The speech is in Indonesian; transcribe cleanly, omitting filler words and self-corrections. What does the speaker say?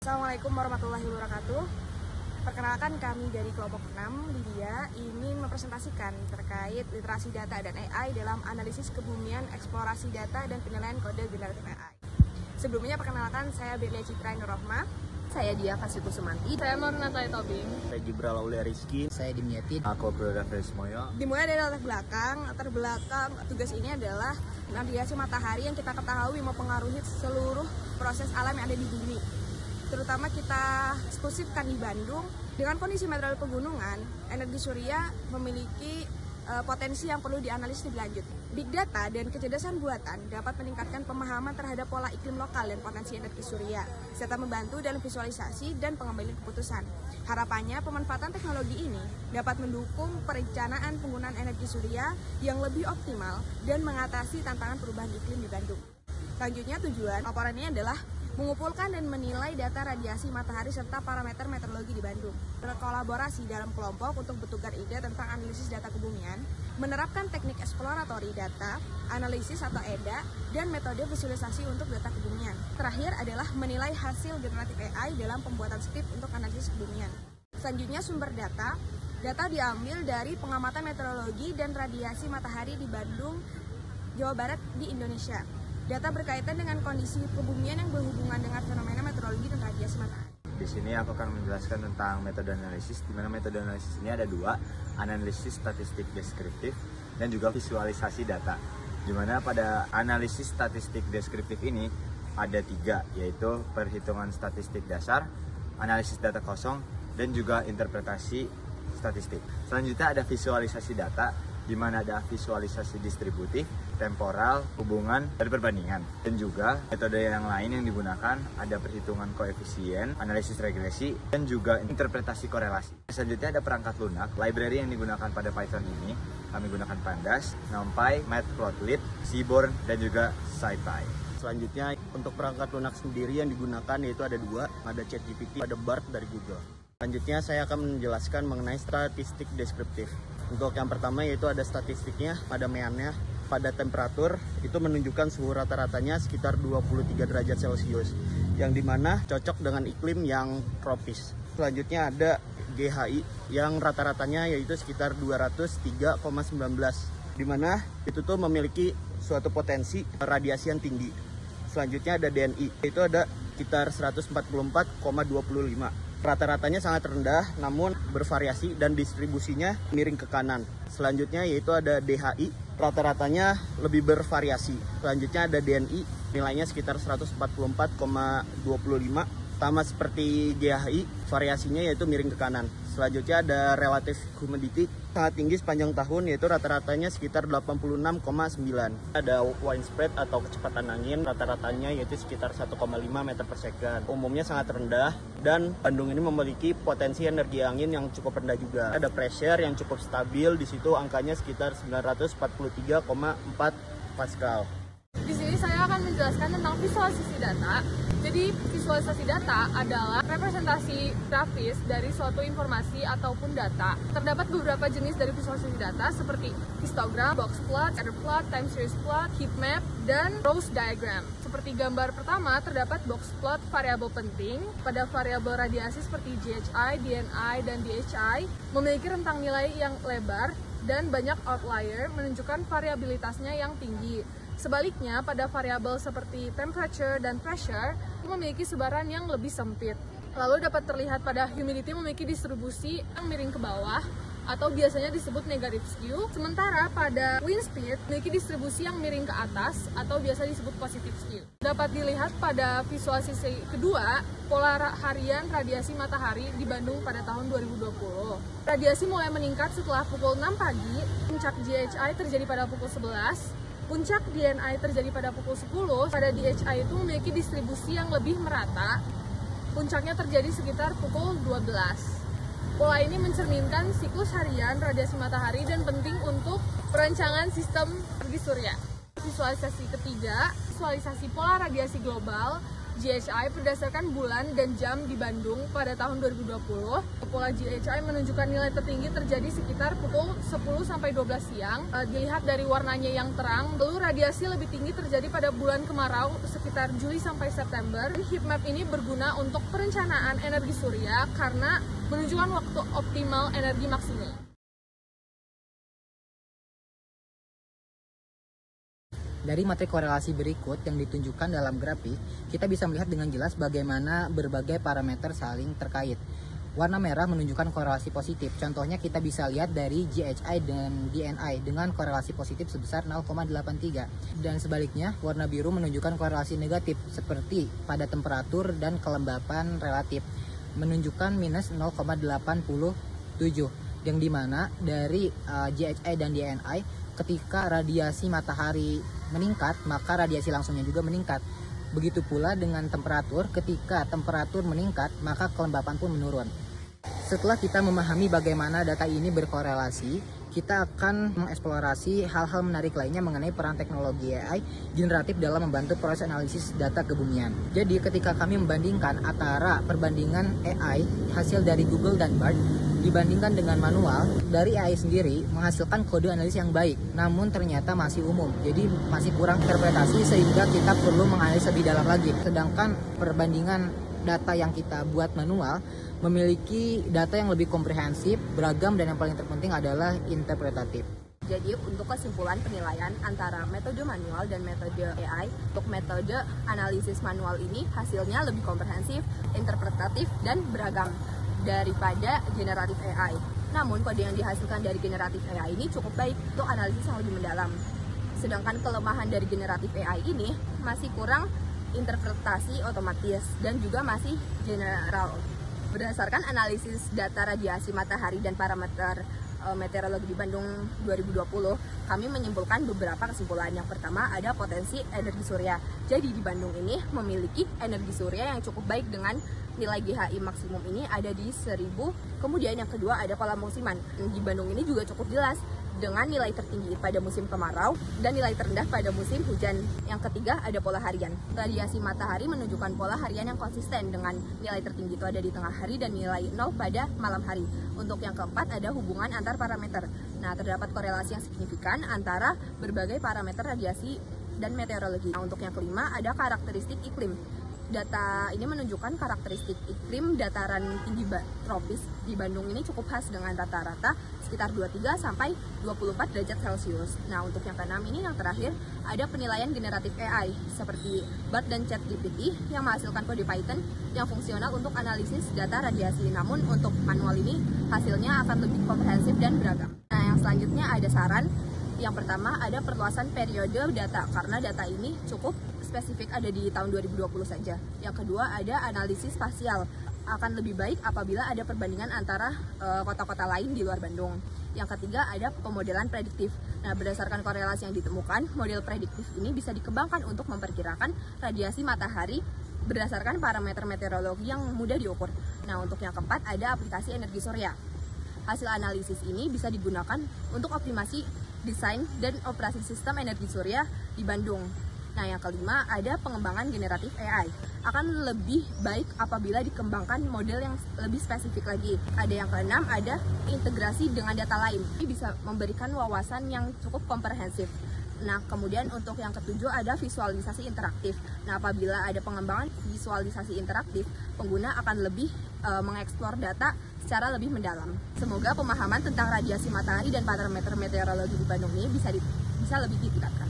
Assalamualaikum warahmatullahi wabarakatuh. Perkenalkan, kami dari kelompok 6, Lydia, ingin mempresentasikan terkait literasi data dan AI dalam analisis kebumian, eksplorasi data, dan penilaian kode generatif AI. Sebelumnya, perkenalkan, saya Berlia Citra Nurrohma. Saya Dia Kasiku Semanti. Saya Marunata Tobing. Saya Gibral Aulia Rizky. Saya Dimyati. Aku Brodha Fesmoyo. Dimulai dari latar belakang tugas ini adalah radiasi matahari yang kita ketahui mempengaruhi seluruh proses alam yang ada di bumi. Terutama kita eksklusifkan di Bandung. Dengan kondisi material pegunungan, energi surya memiliki potensi yang perlu dianalisis lebih lanjut. Big data dan kecerdasan buatan dapat meningkatkan pemahaman terhadap pola iklim lokal dan potensi energi surya, serta membantu dalam visualisasi dan pengambilan keputusan. Harapannya, pemanfaatan teknologi ini dapat mendukung perencanaan penggunaan energi surya yang lebih optimal dan mengatasi tantangan perubahan iklim di Bandung. Selanjutnya, tujuan laporan ini adalah mengumpulkan dan menilai data radiasi matahari serta parameter meteorologi di Bandung, berkolaborasi dalam kelompok untuk bertukar ide tentang analisis data kebumian, menerapkan teknik eksploratory data, analisis atau EDA, dan metode visualisasi untuk data kebumian. Terakhir adalah menilai hasil generatif AI dalam pembuatan skrip untuk analisis kebumian. Selanjutnya, sumber data. Data diambil dari pengamatan meteorologi dan radiasi matahari di Bandung, Jawa Barat di Indonesia. Data berkaitan dengan kondisi kebumian yang berhubungan dengan fenomena meteorologi dan radiasi matahari. Di sini aku akan menjelaskan tentang metode analisis, di mana metode analisis ini ada dua, analisis statistik deskriptif dan juga visualisasi data. Di mana pada analisis statistik deskriptif ini ada tiga, yaitu perhitungan statistik dasar, analisis data kosong, dan juga interpretasi statistik. Selanjutnya ada visualisasi data, di mana ada visualisasi distributif, temporal, hubungan, dan perbandingan. Dan juga metode yang lain yang digunakan ada perhitungan koefisien, analisis regresi, dan juga interpretasi korelasi. Selanjutnya ada perangkat lunak, library yang digunakan pada Python ini. Kami gunakan Pandas, NumPy, Matplotlib, Seaborn, dan juga SciPy. Selanjutnya untuk perangkat lunak sendiri yang digunakan yaitu ada dua, ada ChatGPT, ada BART dari Google. Selanjutnya saya akan menjelaskan mengenai statistik deskriptif. Untuk yang pertama yaitu ada statistiknya, ada meannya. Pada temperatur itu menunjukkan suhu rata-ratanya sekitar 23 derajat Celcius, yang dimana cocok dengan iklim yang tropis. Selanjutnya ada GHI yang rata-ratanya yaitu sekitar 203,19, dimana itu tuh memiliki suatu potensi radiasi yang tinggi. Selanjutnya ada DNI, itu ada sekitar 144,25. Rata-ratanya sangat rendah namun bervariasi dan distribusinya miring ke kanan. Selanjutnya yaitu ada DHI, rata-ratanya lebih bervariasi. Selanjutnya ada DNI, nilainya sekitar 144,25. Sama seperti GHI, variasinya yaitu miring ke kanan. Selanjutnya ada relative humidity, sangat tinggi sepanjang tahun yaitu rata-ratanya sekitar 86,9. Ada wind spread atau kecepatan angin, rata-ratanya yaitu sekitar 1,5 meter per second. Umumnya sangat rendah dan Bandung ini memiliki potensi energi angin yang cukup rendah juga. Ada pressure yang cukup stabil, di situ angkanya sekitar 943,4 Pascal. Di sini saya akan menjelaskan tentang visualisasi data. Jadi visualisasi data adalah representasi grafis dari suatu informasi ataupun data. Terdapat beberapa jenis dari visualisasi data seperti histogram, box plot, scatter plot, time series plot, heat map, dan rows diagram. Seperti gambar pertama, terdapat box plot variabel penting pada variabel radiasi seperti GHI, DNI, dan DHI memiliki rentang nilai yang lebar dan banyak outlier menunjukkan variabilitasnya yang tinggi. Sebaliknya, pada variabel seperti temperature dan pressure memiliki sebaran yang lebih sempit. Lalu dapat terlihat pada humidity memiliki distribusi yang miring ke bawah atau biasanya disebut negative skew. Sementara pada wind speed memiliki distribusi yang miring ke atas atau biasa disebut positive skew. Dapat dilihat pada visualisasi kedua, pola harian radiasi matahari di Bandung pada tahun 2020. Radiasi mulai meningkat setelah pukul 6 pagi, puncak GHI terjadi pada pukul 11. Puncak DNI terjadi pada pukul 10, pada DHI itu memiliki distribusi yang lebih merata. Puncaknya terjadi sekitar pukul 12. Pola ini mencerminkan siklus harian radiasi matahari dan penting untuk perancangan sistem energi surya. Visualisasi ketiga, visualisasi pola radiasi global GHI berdasarkan bulan dan jam di Bandung pada tahun 2020. Pola GHI menunjukkan nilai tertinggi terjadi sekitar pukul 10 sampai 12 siang. Dilihat dari warnanya yang terang, lalu radiasi lebih tinggi terjadi pada bulan kemarau sekitar Juli sampai September. Heat map ini berguna untuk perencanaan energi surya karena menunjukkan waktu optimal energi maksimum. Dari materi korelasi berikut yang ditunjukkan dalam grafik, kita bisa melihat dengan jelas bagaimana berbagai parameter saling terkait. Warna merah menunjukkan korelasi positif. Contohnya kita bisa lihat dari GHI dan DNI dengan korelasi positif sebesar 0,83. Dan sebaliknya, warna biru menunjukkan korelasi negatif seperti pada temperatur dan kelembapan relatif, menunjukkan minus 0,87. Yang dimana dari GHI dan DNI, ketika radiasi matahari meningkat, maka radiasi langsungnya juga meningkat. Begitu pula dengan temperatur, ketika temperatur meningkat, maka kelembapan pun menurun. Setelah kita memahami bagaimana data ini berkorelasi, kita akan mengeksplorasi hal-hal menarik lainnya mengenai peran teknologi AI generatif dalam membantu proses analisis data kebumian. Jadi ketika kami membandingkan antara perbandingan AI hasil dari Google dan BART dibandingkan dengan manual, dari AI sendiri menghasilkan kode analisis yang baik, namun ternyata masih umum, jadi masih kurang interpretasi sehingga kita perlu menganalisis lebih dalam lagi. Sedangkan perbandingan data yang kita buat manual memiliki data yang lebih komprehensif, beragam, dan yang paling terpenting adalah interpretatif. Jadi untuk kesimpulan penilaian antara metode manual dan metode AI, untuk metode analisis manual ini hasilnya lebih komprehensif, interpretatif, dan beragam daripada generatif AI. Namun kode yang dihasilkan dari generatif AI ini cukup baik untuk analisis yang lebih mendalam. Sedangkan kelemahan dari generatif AI ini masih kurang interpretasi otomatis dan juga masih general. Berdasarkan analisis data radiasi matahari dan parameter meteorologi di Bandung 2020, kami menyimpulkan beberapa kesimpulan. Yang pertama, ada potensi energi surya. Jadi di Bandung ini memiliki energi surya yang cukup baik dengan nilai GHI maksimum ini ada di 1000. Kemudian yang kedua, ada pola musiman. Di Bandung ini juga cukup jelas dengan nilai tertinggi pada musim kemarau dan nilai terendah pada musim hujan. Yang ketiga, ada pola harian. Radiasi matahari menunjukkan pola harian yang konsisten dengan nilai tertinggi itu ada di tengah hari dan nilai 0 pada malam hari. Untuk yang keempat, ada hubungan antar parameter. Nah, terdapat korelasi yang signifikan antara berbagai parameter radiasi dan meteorologi. Nah, untuk yang kelima, ada karakteristik iklim. Data ini menunjukkan karakteristik iklim dataran tinggi tropis di Bandung ini cukup khas dengan rata-rata sekitar 23 sampai 24 derajat Celcius. Nah, untuk yang keenam ini yang terakhir, ada penilaian generatif AI seperti BART dan ChatGPT yang menghasilkan kode Python yang fungsional untuk analisis data radiasi. Namun untuk manual ini hasilnya akan lebih komprehensif dan beragam. Nah, yang selanjutnya ada saran. Yang pertama, ada perluasan periode data karena data ini cukup spesifik ada di tahun 2020 saja. Yang kedua, ada analisis spasial. Akan lebih baik apabila ada perbandingan antara kota-kota lain di luar Bandung. Yang ketiga, ada pemodelan prediktif. Nah, berdasarkan korelasi yang ditemukan, model prediktif ini bisa dikembangkan untuk memperkirakan radiasi matahari berdasarkan parameter meteorologi yang mudah diukur. Nah, untuk yang keempat, ada aplikasi energi surya. Hasil analisis ini bisa digunakan untuk optimasi desain dan operasi sistem energi surya di Bandung. Nah, yang kelima, ada pengembangan generatif AI. Akan lebih baik apabila dikembangkan model yang lebih spesifik lagi. Ada yang keenam, ada integrasi dengan data lain. Ini bisa memberikan wawasan yang cukup komprehensif. Nah, kemudian untuk yang ketujuh ada visualisasi interaktif. Nah, apabila ada pengembangan visualisasi interaktif, pengguna akan lebih mengeksplor data secara lebih mendalam. Semoga pemahaman tentang radiasi matahari dan parameter meteorologi di Bandung ini bisa lebih ditingkatkan.